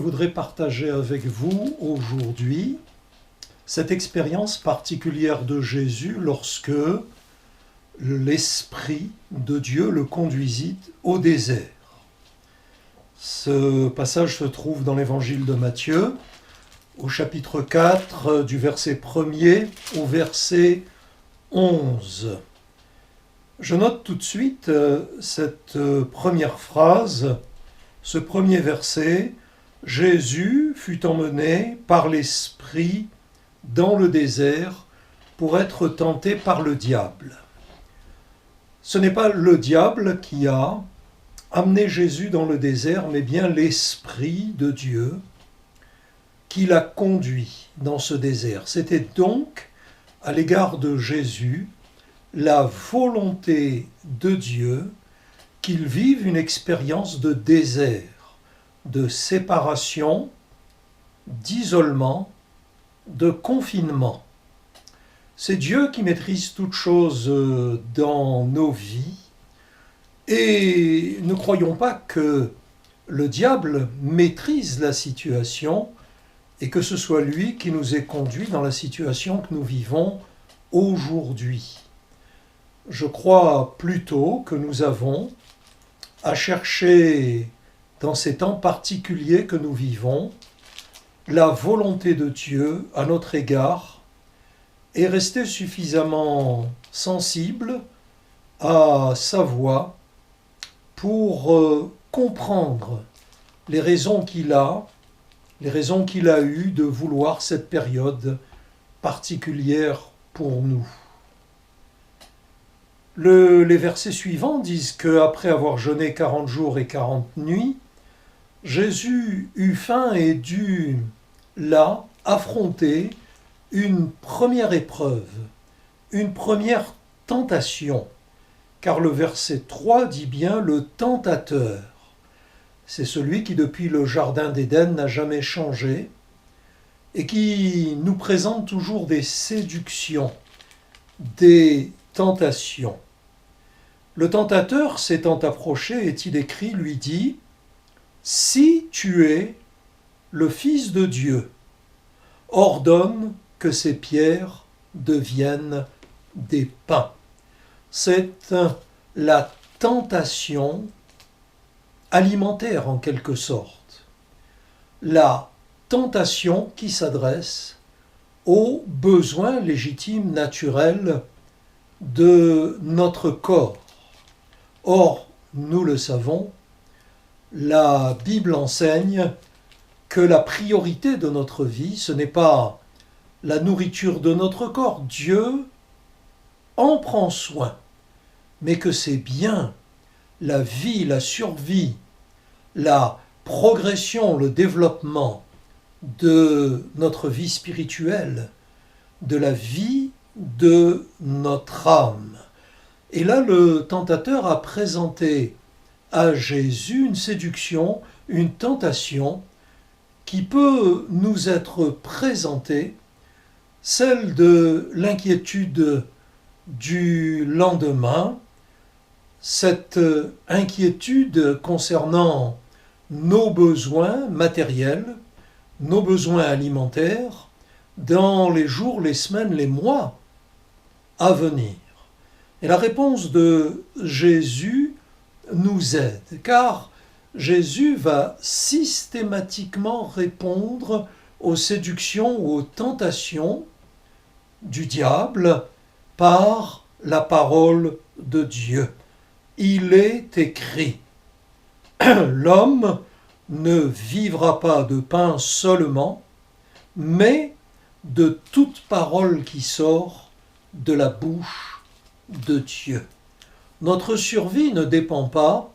voudrais partager avec vous aujourd'hui cette expérience particulière de Jésus lorsque l'Esprit de Dieu le conduisit au désert. Ce passage se trouve dans l'évangile de Matthieu, au chapitre 4, du verset 1er au verset 11. Je note tout de suite cette première phrase, ce premier verset. Jésus fut emmené par l'Esprit dans le désert pour être tenté par le diable. Ce n'est pas le diable qui a amené Jésus dans le désert, mais bien l'Esprit de Dieu qui l'a conduit dans ce désert. C'était donc, à l'égard de Jésus, la volonté de Dieu qu'il vive une expérience de désert, de séparation, d'isolement, de confinement. C'est Dieu qui maîtrise toutes choses dans nos vies et ne croyons pas que le diable maîtrise la situation et que ce soit lui qui nous ait conduits dans la situation que nous vivons aujourd'hui. Je crois plutôt que nous avons à chercher, dans ces temps particuliers que nous vivons, la volonté de Dieu à notre égard et rester suffisamment sensible à sa voix pour comprendre les raisons qu'il a eues de vouloir cette période particulière pour nous. Les versets suivants disent qu'après avoir jeûné 40 jours et 40 nuits, Jésus eut faim et dut, là, affronter une première épreuve, une première tentation, car le verset 3 dit bien « le tentateur ». C'est celui qui, depuis le jardin d'Éden, n'a jamais changé et qui nous présente toujours des séductions, des tentations. Le tentateur, s'étant approché, est-il écrit, lui dit « Si tu es le Fils de Dieu, ordonne que ces pierres deviennent des pains. » C'est la tentation alimentaire en quelque sorte. La tentation qui s'adresse aux besoins légitimes naturels de notre corps. Or, nous le savons, la Bible enseigne que la priorité de notre vie, ce n'est pas la nourriture de notre corps. Dieu en prend soin, mais que c'est bien la vie, la survie, la progression, le développement de notre vie spirituelle, de la vie de notre âme. Et là, le tentateur a présenté à Jésus une séduction, une tentation qui peut nous être présentée, celle de l'inquiétude du lendemain, cette inquiétude concernant nos besoins matériels, nos besoins alimentaires, dans les jours, les semaines, les mois à venir. Et la réponse de Jésus nous aide, car Jésus va systématiquement répondre aux séductions ou aux tentations du diable par la parole de Dieu. Il est écrit, l'homme ne vivra pas de pain seulement, mais de toute parole qui sort de la bouche de Dieu. Notre survie ne dépend pas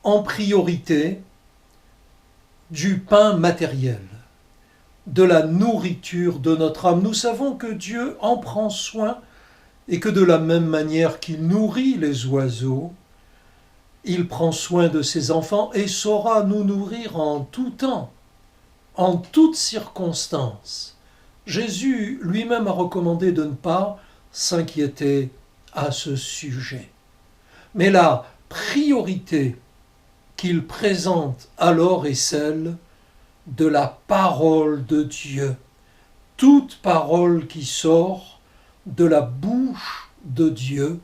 en priorité du pain matériel, de la nourriture de notre âme. Nous savons que Dieu en prend soin et que de la même manière qu'il nourrit les oiseaux, il prend soin de ses enfants et saura nous nourrir en tout temps, en toutes circonstances. Jésus lui-même a recommandé de ne pas s'inquiéter à ce sujet. Mais la priorité qu'il présente alors est celle de la parole de Dieu. Toute parole qui sort de la bouche de Dieu,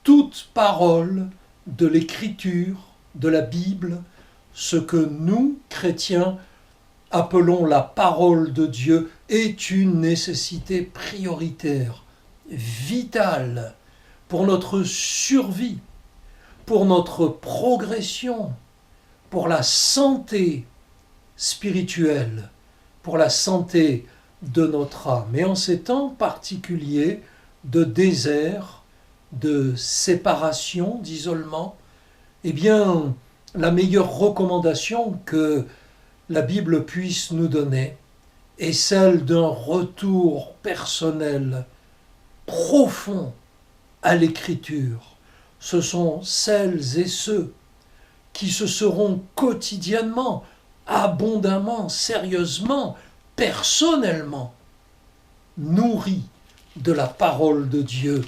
toute parole de l'Écriture, de la Bible, ce que nous, chrétiens, appelons la parole de Dieu, est une nécessité prioritaire, vitale, pour notre survie, pour notre progression, pour la santé spirituelle, pour la santé de notre âme. Et en ces temps particuliers de désert, de séparation, d'isolement, eh bien, la meilleure recommandation que la Bible puisse nous donner est celle d'un retour personnel profond à l'Écriture. Ce sont celles et ceux qui se seront quotidiennement, abondamment, sérieusement, personnellement nourris de la parole de Dieu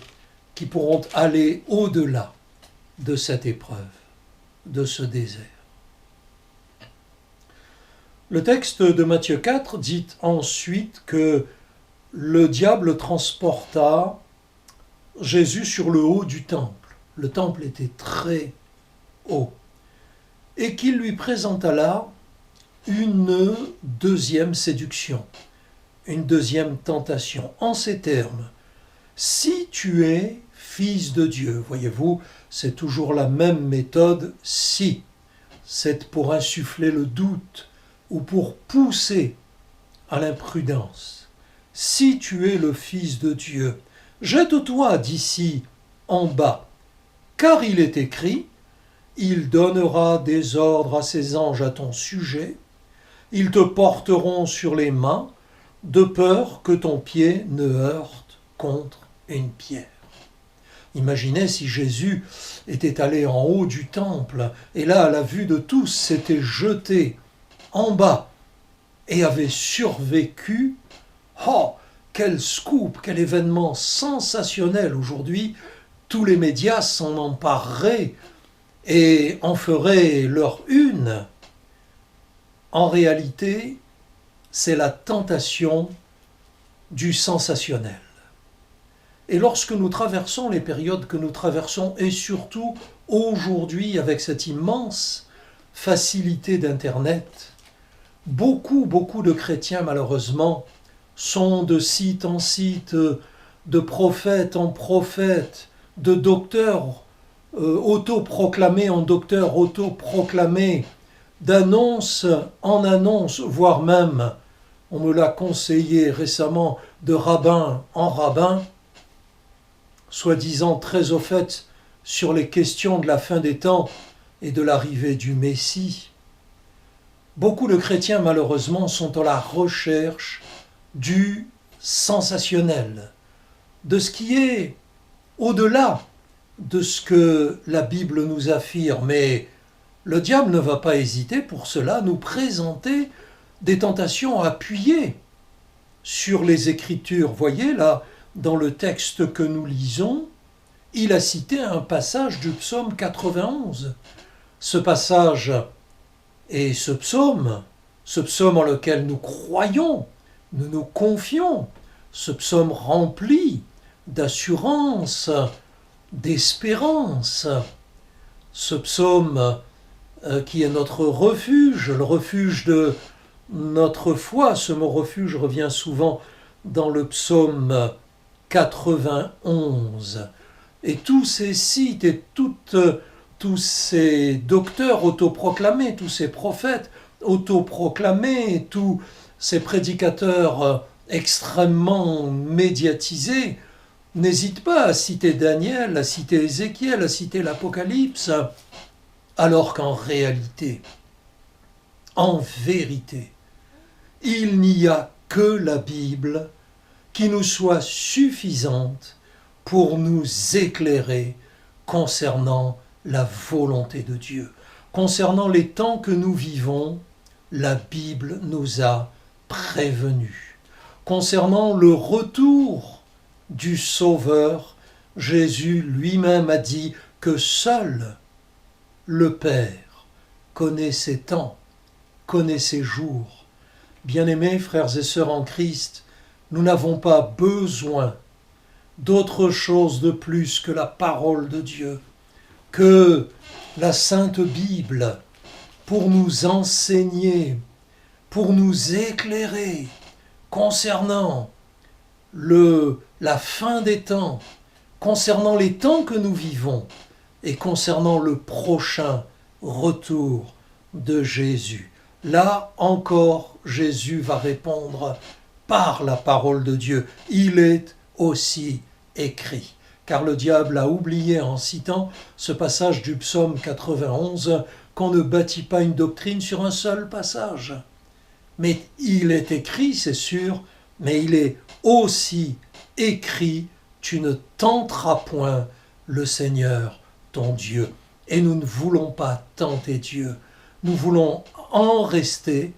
qui pourront aller au-delà de cette épreuve, de ce désert. Le texte de Matthieu 4 dit ensuite que le diable transporta Jésus sur le haut du temple. Le temple était très haut. Et qu'il lui présenta là une deuxième séduction, une deuxième tentation, en ces termes. Si tu es fils de Dieu, voyez-vous, c'est toujours la même méthode, si. C'est pour insuffler le doute ou pour pousser à l'imprudence. Si tu es le fils de Dieu, jette-toi d'ici en bas, car il est écrit, il donnera des ordres à ses anges à ton sujet, ils te porteront sur les mains, de peur que ton pied ne heurte contre une pierre. Imaginez si Jésus était allé en haut du temple, et là, à la vue de tous, s'était jeté en bas et avait survécu. Oh, quel scoop, quel événement sensationnel aujourd'hui. Tous les médias s'en empareraient et en feraient leur une. En réalité, c'est la tentation du sensationnel. Et lorsque nous traversons les périodes que nous traversons, et surtout aujourd'hui avec cette immense facilité d'Internet, beaucoup de chrétiens malheureusement sont de site en site, de prophète en prophète, de docteurs autoproclamés en docteurs autoproclamés, d'annonce en annonce, voire même, on me l'a conseillé récemment, de rabbin en rabbin, soi-disant très au fait sur les questions de la fin des temps et de l'arrivée du Messie. Beaucoup de chrétiens, malheureusement, sont à la recherche du sensationnel, de ce qui est au-delà de ce que la Bible nous affirme. Mais le diable ne va pas hésiter pour cela à nous présenter des tentations appuyées sur les Écritures. Voyez là, dans le texte que nous lisons, il a cité un passage du psaume 91. Ce passage et ce psaume en lequel nous croyons, nous nous confions, ce psaume rempli d'assurance, d'espérance, ce psaume qui est notre refuge, le refuge de notre foi. Ce mot refuge revient souvent dans le psaume 91. Et tous ces sites et tous ces docteurs autoproclamés, tous ces prophètes autoproclamés, tous ces prédicateurs extrêmement médiatisés, n'hésitent pas à citer Daniel, à citer Ézéchiel, à citer l'Apocalypse, alors qu'en réalité, en vérité, il n'y a que la Bible qui nous soit suffisante pour nous éclairer concernant la volonté de Dieu. Concernant les temps que nous vivons, la Bible nous a prévenus. Concernant le retour du Sauveur, Jésus lui-même a dit que seul le Père connaît ses temps, connaît ses jours. Bien-aimés frères et sœurs en Christ, nous n'avons pas besoin d'autre chose de plus que la parole de Dieu, que la Sainte Bible, pour nous enseigner, pour nous éclairer concernant la fin des temps, concernant les temps que nous vivons et concernant le prochain retour de Jésus. Là encore, Jésus va répondre par la parole de Dieu. Il est aussi écrit. Car le diable a oublié en citant ce passage du psaume 91 qu'on ne bâtit pas une doctrine sur un seul passage. Mais il est écrit, c'est sûr, mais il est aussi écrit, tu ne tenteras point le Seigneur ton Dieu. Et nous ne voulons pas tenter Dieu. Nous voulons en rester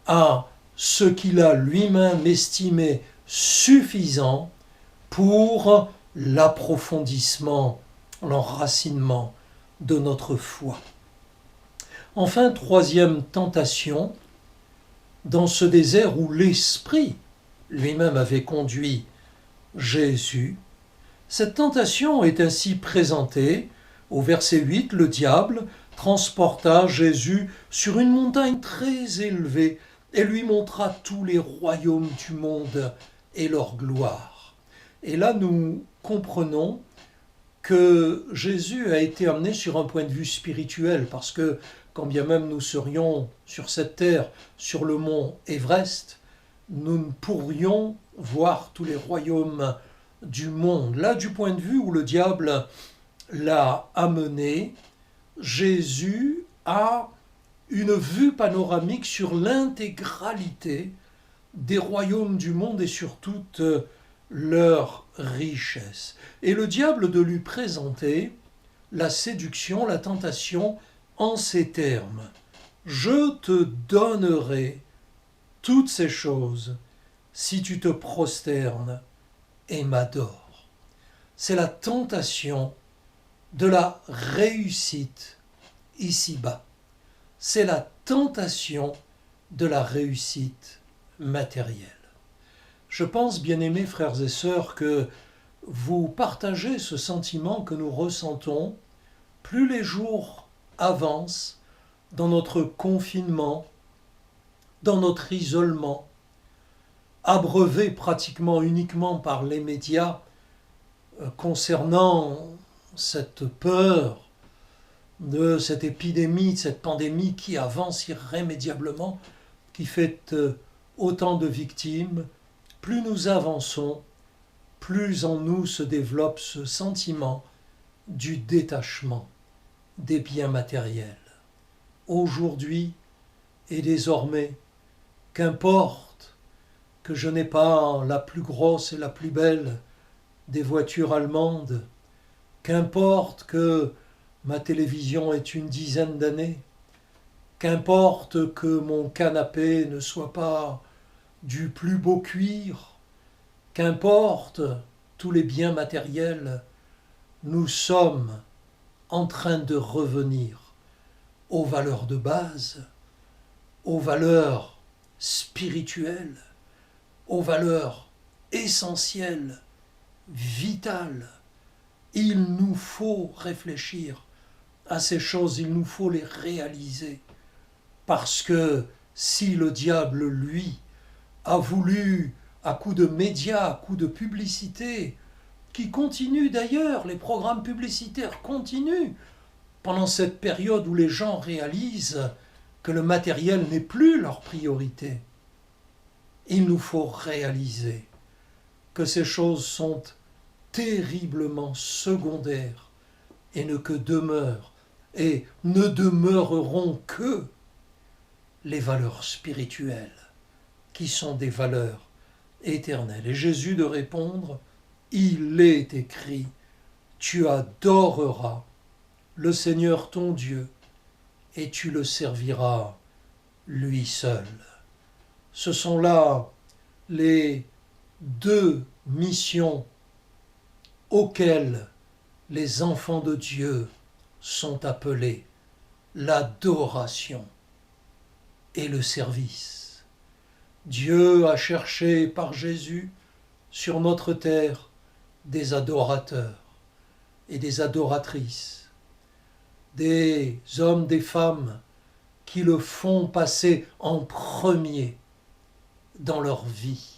à ce qu'il a lui-même estimé suffisant pour l'approfondissement, l'enracinement de notre foi. Enfin, troisième tentation, dans ce désert où l'Esprit lui-même avait conduit Jésus, cette tentation est ainsi présentée. Au verset 8, le diable transporta Jésus sur une montagne très élevée et lui montra tous les royaumes du monde et leur gloire. Et là, nous comprenons que Jésus a été amené sur un point de vue spirituel, parce que quand bien même nous serions sur cette terre, sur le mont Everest, nous ne pourrions voir tous les royaumes du monde. Là, du point de vue où le diable l'a amené, Jésus a une vue panoramique sur l'intégralité des royaumes du monde et sur toute leur richesse. Et le diable de lui présenter la séduction, la tentation en ces termes. Je te donnerai toutes ces choses si tu te prosternes et m'adores. C'est la tentation de la réussite ici-bas. C'est la tentation de la réussite matérielle. Je pense, bien-aimés frères et sœurs, que vous partagez ce sentiment que nous ressentons plus les jours avancent dans notre confinement, dans notre isolement, abreuvé pratiquement uniquement par les médias concernant cette peur de cette épidémie, de cette pandémie qui avance irrémédiablement, qui fait autant de victimes. Plus nous avançons, plus en nous se développe ce sentiment du détachement des biens matériels. Aujourd'hui et désormais, qu'importe que je n'ai pas la plus grosse et la plus belle des voitures allemandes, qu'importe que ma télévision ait une dizaine d'années, qu'importe que mon canapé ne soit pas du plus beau cuir, qu'importe tous les biens matériels, nous sommes en train de revenir aux valeurs de base, aux valeurs spirituelles, aux valeurs essentielles, vitales. Il nous faut réfléchir à ces choses, il nous faut les réaliser. Parce que si le diable, lui, a voulu, à coups de médias, à coups de publicité, qui continuent d'ailleurs, les programmes publicitaires continuent, pendant cette période où les gens réalisent que le matériel n'est plus leur priorité, il nous faut réaliser que ces choses sont terriblement secondaires et et ne demeureront que les valeurs spirituelles qui sont des valeurs éternelles. Et Jésus de répondre, il est écrit, tu adoreras le Seigneur ton Dieu et tu le serviras lui seul. Ce sont là les deux missions auxquelles les enfants de Dieu sont appelés l'adoration et le service. Dieu a cherché par Jésus sur notre terre des adorateurs et des adoratrices, des hommes, des femmes qui le font passer en premier dans leur vie,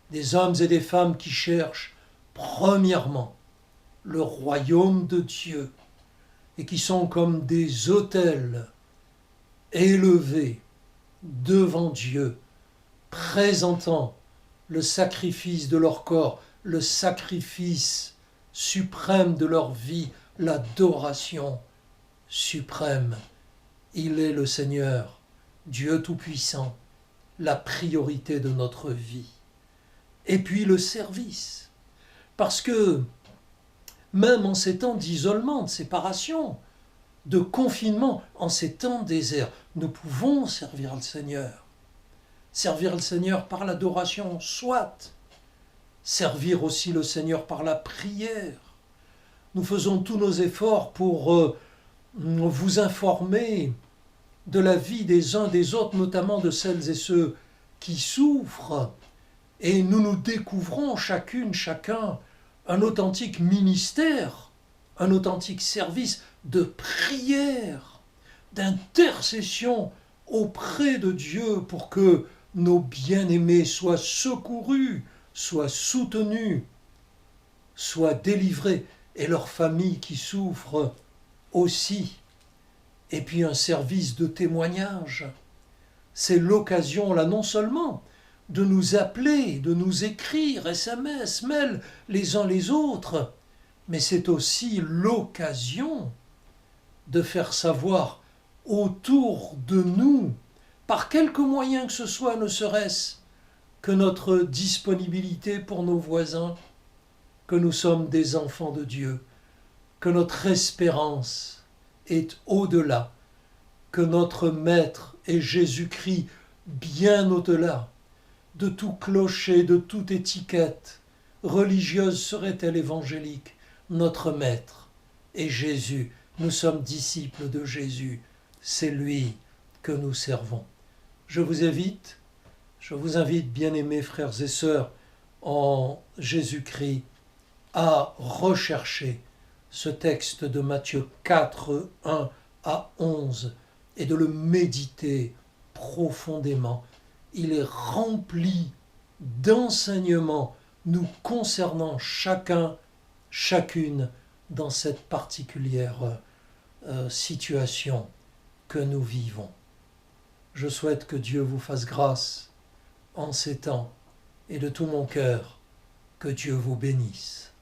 des hommes et des femmes qui cherchent premièrement le royaume de Dieu et qui sont comme des autels élevés devant Dieu, présentant le sacrifice de leur corps, le sacrifice suprême de leur vie, l'adoration suprême. Il est le Seigneur, Dieu Tout-Puissant, la priorité de notre vie. Et puis le service, parce que même en ces temps d'isolement, de séparation, de confinement, en ces temps déserts, nous pouvons servir le Seigneur. Servir le Seigneur par l'adoration, soit. Servir aussi le Seigneur par la prière. Nous faisons tous nos efforts pour vous informer de la vie des uns des autres, notamment de celles et ceux qui souffrent. Et nous nous découvrons chacune, chacun, un authentique ministère, un authentique service de prière, d'intercession auprès de Dieu pour que nos bien-aimés soient secourus, soient soutenus, soient délivrés, et leurs familles qui souffrent aussi. Et puis un service de témoignage. C'est l'occasion là non seulement de nous appeler, de nous écrire SMS, mail les uns les autres, mais c'est aussi l'occasion de faire savoir autour de nous, par quelque moyen que ce soit, ne serait-ce que notre disponibilité pour nos voisins, que nous sommes des enfants de Dieu, que notre espérance est au-delà, que notre Maître est Jésus-Christ bien au-delà de tout clocher, de toute étiquette religieuse serait-elle évangélique. Notre Maître est Jésus, nous sommes disciples de Jésus, c'est lui que nous servons. Je vous invite, bien-aimés frères et sœurs, en Jésus-Christ, à rechercher ce texte de Matthieu 4, 1 à 11 et de le méditer profondément. Il est rempli d'enseignements nous concernant chacun, chacune dans cette particulière situation que nous vivons. Je souhaite que Dieu vous fasse grâce en ces temps et de tout mon cœur, que Dieu vous bénisse.